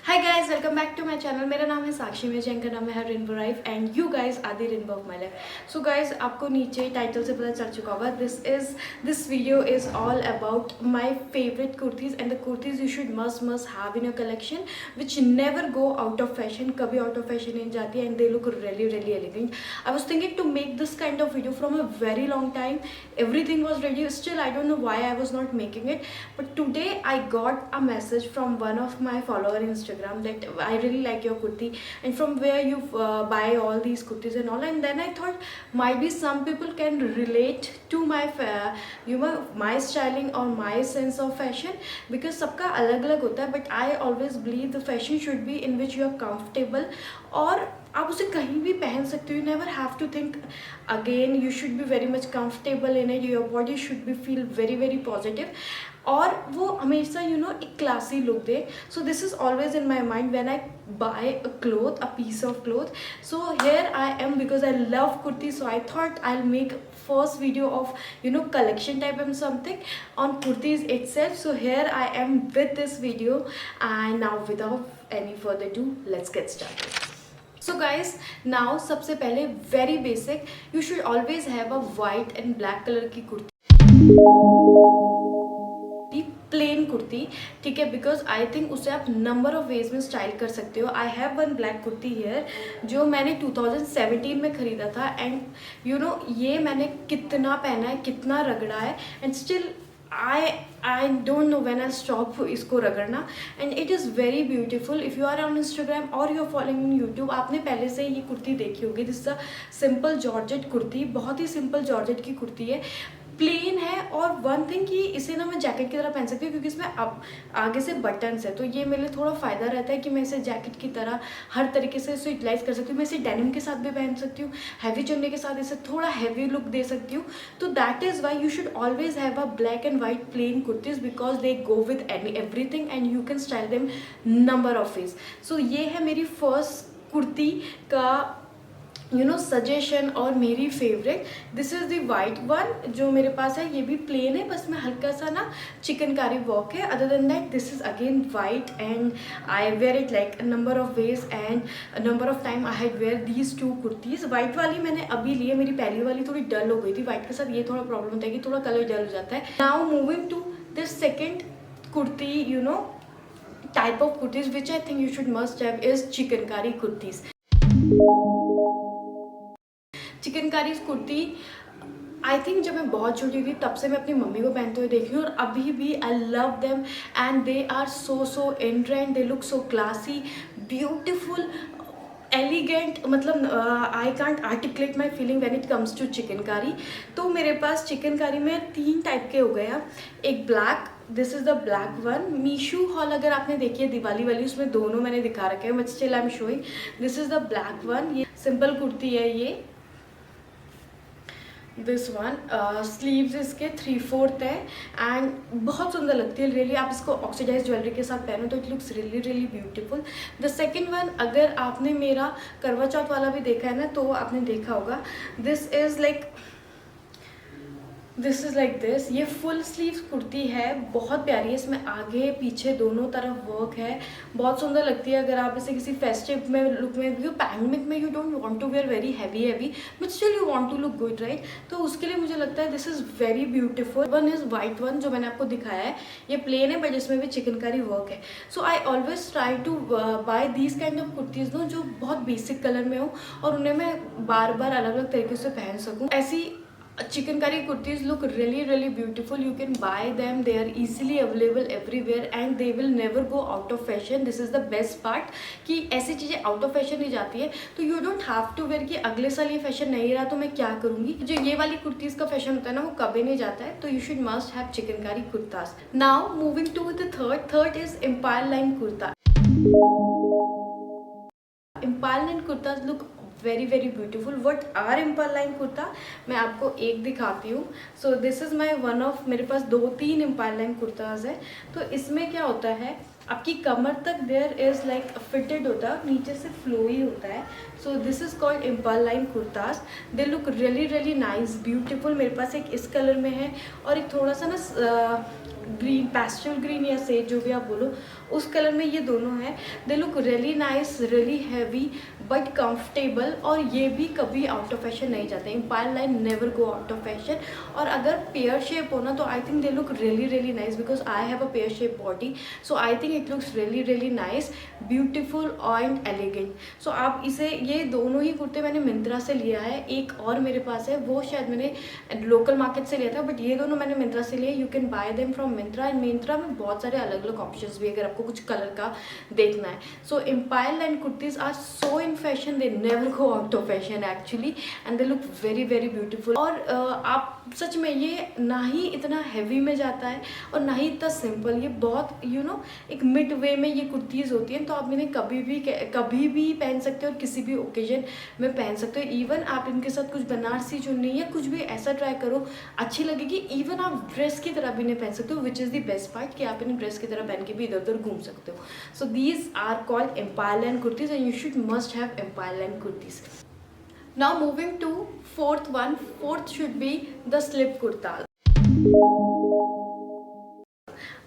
Hi guys, welcome back to my channel. मेरा नाम है साक्षी, मेरे चैनल का नाम है rainbow life and you guys are the rainbow of my life. So guys, आपको नीचे टाइटल से पता चल चुका होगा, this video is all about my favourite kurtis and the kurtis you should must have in your collection which never go out of fashion. कभी out of fashion नहीं जाती and they look really elegant. I was thinking to make this kind of video from a very long time. Everything was ready, still I don't know why I was not making it, but today I got a message from one of my follower Instagram that I really like your kurti and from where you buy all these kurtis and all. And then I thought might be some people can relate to my my styling or my sense of fashion, because सबका अलग अलग होता है. But I always believe the fashion should be in which you are comfortable, और आप उसे कहीं भी पहन सकते हो. You never have to think again, you should be very much comfortable in it, your body should be feel very positive, और वो हमेशा एक क्लासी लुक दे. So this is always in my mind when I buy a cloth, a piece of cloth. So here I am, because I love kurti, so I thought I'll make first video of collection type and something on kurtis itself. So here I am with this video, and now without any further ado, let's get started. So guys, now सबसे पहले very basic, you should always have a white and black color की kurti, plane kurti, ठीक है, because I think उसे आप number of ways में style कर सकते हो. I have one black kurti here जो मैंने 2017 में ख़रीदा था, एंड ये मैंने कितना पहना है, कितना रगड़ा है, and still I don't know when I stop इसको रगड़ना, and it is very beautiful. If you are on Instagram और you are following in YouTube, आपने पहले से ये कुर्ती देखी होगी. This is a simple georgette kurti, बहुत ही सिंपल जॉर्जेट की कुर्ती है, प्लेन है. और वन थिंग कि इसे मैं जैकेट की तरह पहन सकती हूँ, क्योंकि इसमें अब आगे से बटन्स है, तो ये मेरे लिए थोड़ा फ़ायदा रहता है कि मैं इसे जैकेट की तरह हर तरीके से इसे यूटिलाइज़ कर सकती हूँ. मैं इसे डेनिम के साथ भी पहन सकती हूँ, हैवी चुन्नी के साथ इसे थोड़ा हैवी लुक दे सकती हूँ. तो that is why you should always have a black and white plain kurtis, because they go with everything and you can style them number of ways. So ये है मेरी फर्स्ट कुर्ती का सजेशन और मेरी favourite. This is the white one जो मेरे पास है. ये भी प्लेन है, बस में हल्का सा चिकनकारी वर्क है. Other than that this is again white, and I wear it like number of ways and number of time I had wear these two kurtis. White वाली मैंने अभी ली है, मेरी पहली वाली थोड़ी डल हो गई थी. वाइट के साथ ये थोड़ा प्रॉब्लम होता है कि थोड़ा कलर डल हो जाता है. Now moving to this second kurti, type of kurtis which I think you should must have is chikankari kurtis. Chikankari kurti I think जब मैं बहुत छोटी थी तब से मैं अपनी मम्मी को पहनते हुए देखी हूँ, और अभी भी I love them and they are so in trend. They look so classy, beautiful, elegant. मतलब I can't articulate my feeling when it comes to chikankari. तो मेरे पास चिकनकारी में 3 टाइप के हो गया. एक black, this is the black one. मीशू hall अगर आपने देखी है दिवाली वाली, उसमें दोनों मैंने दिखा रखे हैं, but still I am showing. This is the black one. ये सिंपल कुर्ती है. ये दिस वन स्लीव्स इसके 3/4 है एंड बहुत सुंदर लगती है रियली. आप इसको ऑक्सीडाइज ज्वेलरी के साथ पहनो तो it looks really beautiful. The second one, अगर आपने मेरा करवा चौथ वाला भी देखा है ना, तो आपने देखा होगा. This is like this. ये फुल स्लीव्स कुर्ती है, बहुत प्यारी है. इसमें आगे पीछे दोनों तरफ वर्क है, बहुत सुंदर लगती है. अगर आप इसे किसी फेस्टिव में लुक में, क्योंकि पैंडमिक में you don't want to wear very heavy but still you want to look good, right. तो उसके लिए मुझे लगता है this is very beautiful. One is white one जो मैंने आपको दिखाया है. ये प्लेन है बट इसमें भी चिकनकारी वर्क है. So I always try to buy these kind of kurtis जो बहुत बेसिक कलर में हो और उन्हें मैं बार बार अलग अलग तरीके से पहन सकूँ. ऐसी chikankari kurtis look really beautiful. You can buy them, they are easily available everywhere and they will never go out of fashion. This is the best part कि ऐसी चीज़ें आउट ऑफ फैशन नहीं जाती है, तो you don't have to wear कि अगले साल ये फैशन नहीं रहा तो मैं क्या करूँगी. जो ये वाली कुर्तीज़ का फैशन होता है ना, वो कभी नहीं जाता है. तो you should must have chikankari kurtas. Now moving to the third is empire line kurta. Empire line kurtas look very beautiful. What are empire line kurta, मैं आपको एक दिखाती हूँ. So this is my one of, मेरे पास 2-3 एम्पायर लाइन कुर्ताज है. तो इसमें क्या होता है, आपकी कमर तक देयर इज़ लाइक फिटेड होता है, नीचे से फ्लोई होता है. So this is called empire line kurtas. They look really nice, beautiful. मेरे पास एक इस कलर में है और एक थोड़ा सा ग्रीन, पेस्टल ग्रीन या सेज जो भी आप बोलो, उस कलर में ये दोनों हैं। They look really nice, really heavy but comfortable, और ये भी कभी आउट ऑफ फैशन नहीं जाते। Empire line never go out of fashion. और अगर पेयर शेप हो ना तो I think they look really really nice because I have a pear shape body, so I think it looks really really nice, beautiful and elegant. सो आप इसे, ये दोनों ही कुर्ते मैंने मिंत्रा से लिया है, एक और मेरे पास है वो शायद मैंने लोकल मार्केट से लिया था, बट ये दोनों मैंने मिंत्रा से लिए। You can buy them from Myntra, and Myntra में बहुत सारे अलग अलग ऑप्शंस भी अगर आपको कुछ कलर का देखना है। So empire line kurtis are so in fashion, they never go out of fashion actually, and they look very very beautiful. और आप सच में, ये ना ही इतना हैवी में जाता है और ना ही इतना सिंपल, ये बहुत एक मिड वे में ये कुर्तीज़ होती हैं। तो आप इन्हें कभी भी पहन सकते हो और किसी भी ओकेजन में पहन सकते हो। इवन आप इनके साथ कुछ बनारसी चुन्नी या कुछ भी ऐसा ट्राई करो, अच्छी लगेगी। इवन आप ड्रेस की तरह भी इन्हें पहन सकते हो, which is the best part कि आप इन्हें ड्रेस की तरह पहन के भी इधर उधर घूम सकते हो। So these are called empire line kurtis and you should must have empire line kurtis. Now moving to fourth one. Fourth should be the slip kurta.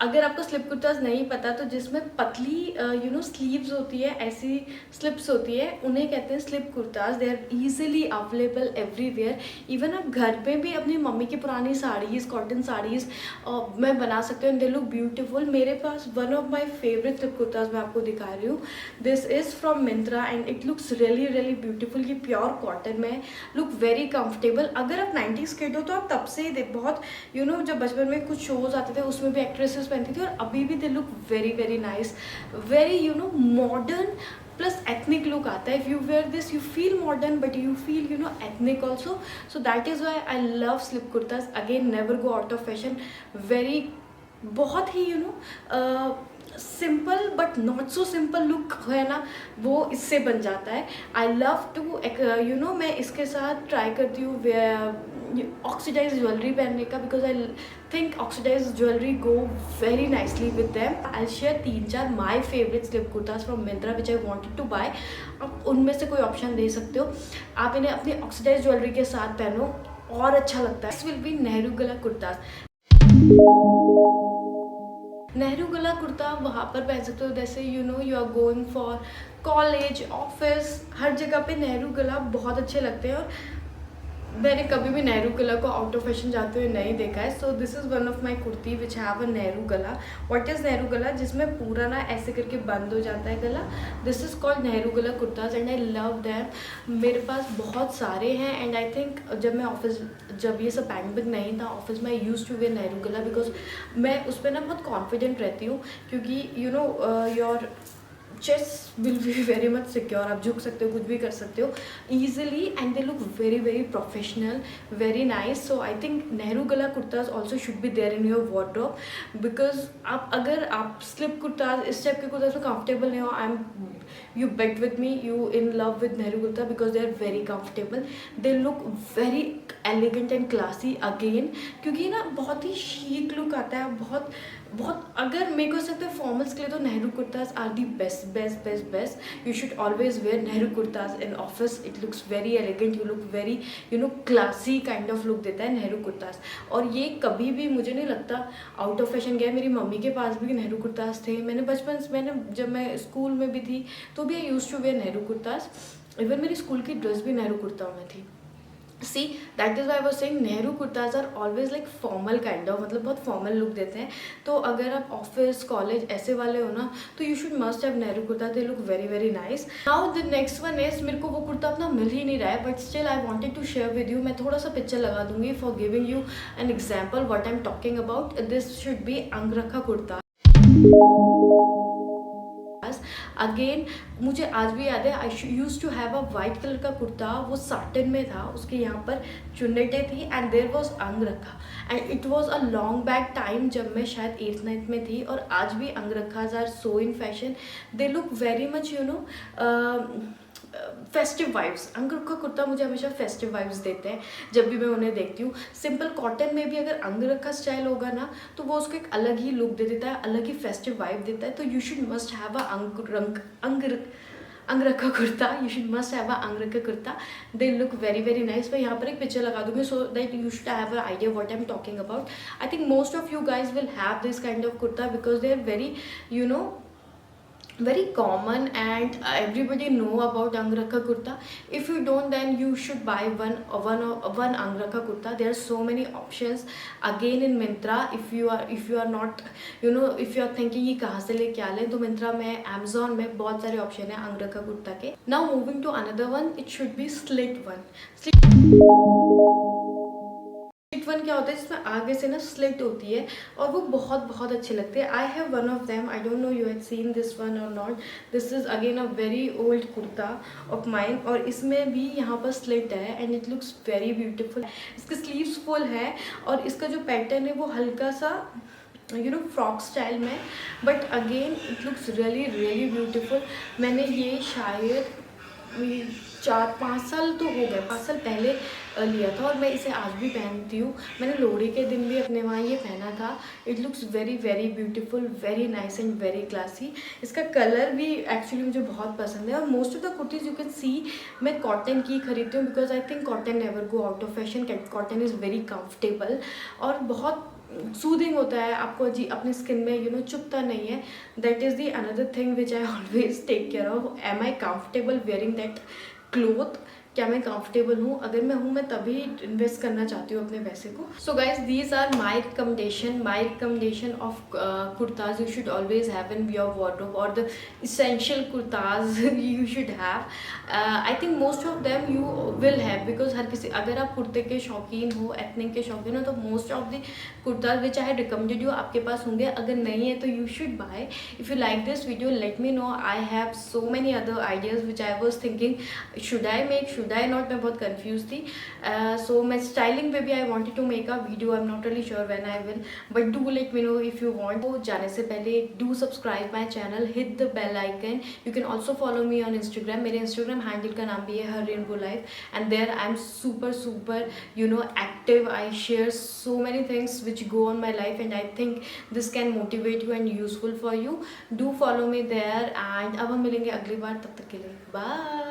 अगर आपको स्लिप कुर्ताज नहीं पता तो जिसमें पतली स्लीव्स होती है, ऐसी स्लिप्स होती है, उन्हें कहते हैं slip kurtas. They are easily available everywhere. Even आप घर पे भी अपनी मम्मी की पुरानी साड़ीज़, कॉटन साड़ीज़ में बना सकते हो एंड दे लुक ब्यूटीफुल। मेरे पास one of my favourite slip kurtas मैं आपको दिखा रही हूँ। This is from Myntra and it looks really really beautiful. ये प्योर कॉटन में, लुक वेरी कंफर्टेबल। अगर आप 90s किड हो तो आप तब से ही बहुत जब बचपन में कुछ शोज आते थे उसमें भी एक्ट्रेसेस पहनती थी, और अभी भी they look very very nice, very modern plus ethnic look आता है। If you wear this you feel modern but you feel ethnic also. So that is why I love slip kurtas. Again never go out of fashion, very बहुत ही simple but not so simple look है ना, वो इससे बन जाता है। I love to मैं इसके साथ ट्राई करती हूँ ऑक्सीडाइज ज्वेलरी पहनने का, because I think oxidise jewellery go very nicely with them. I share 3-4 my favourite slip kurtas from Myntra which I wanted to buy. आप उनमें से कोई ऑप्शन दे सकते हो, आप इन्हें अपनी ऑक्सीडाइज ज्वेलरी के साथ पहनो और अच्छा लगता है। This will be Nehru gala kurtas. Nehru गला कुर्ता वहाँ पर पहन सकते हो जैसे you are going for college, office, हर जगह पे नेहरू गला बहुत अच्छे लगते हैं। और मैंने कभी भी नेहरू गला को आउट ऑफ फैशन जाते हुए नहीं देखा है। So this is one of my kurti which have a Nehru gala. What is Nehru गला? जिसमें पूरा ना ऐसे करके बंद हो जाता है गला। This is called Nehru gala kurtas and I love them. मेरे पास बहुत सारे हैं एंड आई थिंक जब ये सब पैंडमिक नहीं था ऑफिस में, आई यूज टू वेयर नेहरू गला बिकॉज मैं उस पर ना बहुत कॉन्फिडेंट रहती हूँ, क्योंकि your chest will be very much secure. आप झुक सकते हो, कुछ भी कर सकते हो easily and they look very very professional, very nice. So I think Nehru gala kurtas also should be there in your wardrobe, because अगर आप स्लिप कुर्ताज, इस टाइप के कुर्ताज में कंफर्टेबल नहीं हो, you bet with me, you in love with Nehru kurta because they are very comfortable, they look very elegant and classy again, क्योंकि ना बहुत ही chic look आता है। बहुत अगर मेरे को सकते हैं फॉर्मल्स के लिए तो Nehru kurtas are the best. You should always wear Nehru kurtas in office, it looks very elegant, you look very classy kind of look देता है नेहरू कुर्ताज। और ये कभी भी मुझे नहीं लगता आउट ऑफ फैशन गया। मेरी मम्मी के पास भी नेहरू कुर्ताज थे। जब मैं स्कूल में भी थी तो भी I use to wear Nehru kurtas. Even मेरी स्कूल की ड्रेस भी नेहरू कुर्ताओं में थी। See that is why I was saying Nehru kurtas are always like formal kind of, मतलब बहुत फॉर्मल लुक देते हैं। तो अगर आप ऑफिस, कॉलेज ऐसे वाले हो ना तो you should must have Nehru kurta, they look very very nice. Now the next one is, मेरे को वो कुर्ता अपना मिल ही नहीं रहा है but still I wanted to share with you. मैं थोड़ा सा पिक्चर लगा दूंगी for giving you an example what I am talking about. This should be angrakha kurta. Again मुझे आज भी याद है, I use to have a white colour का कुर्ता, वो साटन में था, उसके यहाँ पर चुन्नटें थी and there was angrakha and it was a long back time जब मैं शायद 8th-9th में थी। और आज भी angrakhas are so in fashion, they look very much festive vibes. Angrakha kurta मुझे हमेशा फेस्टिव वाइब्स देते हैं जब भी मैं उन्हें देखती हूँ। सिंपल कॉटन में भी अगर अंगरखा स्टाइल होगा ना तो वो उसको एक अलग ही लुक दे देता है, अलग ही फेस्टिव वाइब देता है। तो you should must have a angrakha kurta, you should must have a angrakha kurta, they look very very nice. मैं यहाँ पर एक पिक्चर लगा दूंगी so that you should have a idea what I am talking about. I think most of you guys will have this kind of kurta because they are very very common and everybody know about Angrakha kurta. If you don't, then you should buy one Angrakha kurta. There are so many options again in Myntra. If you are not if you are thinking कि कहाँ से ले क्या ले, तो Myntra में, Amazon में बहुत सारे option है Angrakha kurta के. Now moving to another one, it should be slit one. Slit one क्या होता है, जिसमें आगे से ना स्लिट होती है और वो बहुत बहुत अच्छे लगते हैं. I have one of them, I don't know you have seen this one or not. This is again a very old kurta of mine और इसमें भी यहाँ पर स्लिट है and it looks very beautiful. इसके स्लीव्स फुल है और इसका जो पैटर्न है वो हल्का सा फ्रॉक स्टाइल में, but again it looks really really beautiful. मैंने ये शायद 4-5 साल तो हो गए, 5 साल पहले लिया था और मैं इसे आज भी पहनती हूँ. मैंने लोहड़ी के दिन भी अपने वहाँ ये पहना था. It looks very very beautiful, very nice and very classy. इसका कलर भी एक्चुअली मुझे बहुत पसंद है और most of the kurtis you can see मैं कॉटन की खरीदती हूँ because I think cotton never go out of fashion. Cotton is very comfortable और बहुत सूदिंग होता है, आपको जी अपनी स्किन में चुभता नहीं है. That is the another thing which I always take care of. Am I comfortable wearing that cloth? क्या मैं कंफर्टेबल हूँ? अगर मैं हूँ, मैं तभी इन्वेस्ट करना चाहती हूँ अपने पैसे को. So guys these are my recommendation of kurtas you should always have in your wardrobe और the essential kurtas you should have. I think most of them you will have because हर किसी, अगर आप कुर्ते के शौकीन हो, एथनिक के शौकीन हो, तो most of the kurtas which I recommended you आपके पास होंगे. अगर नहीं है तो you should buy. If you like this video let me know. I have so many other ideas which I was thinking should I make, should I not. मैं बहुत confuse थी. सो मैं स्टाइलिंग पे भी I wanted to make a video. I am not really sure when I will, but do let me know if you want. तो जाने से पहले do subscribe my channel, hit the bell icon. You can also follow me on Instagram. मेरे Instagram handle का नाम भी है her rainbow life and there I am super active. I share so many things which go on my life and I think this can motivate you and useful for you. Do follow me there and अब हम मिलेंगे अगली बार. तब तक के लिए bye.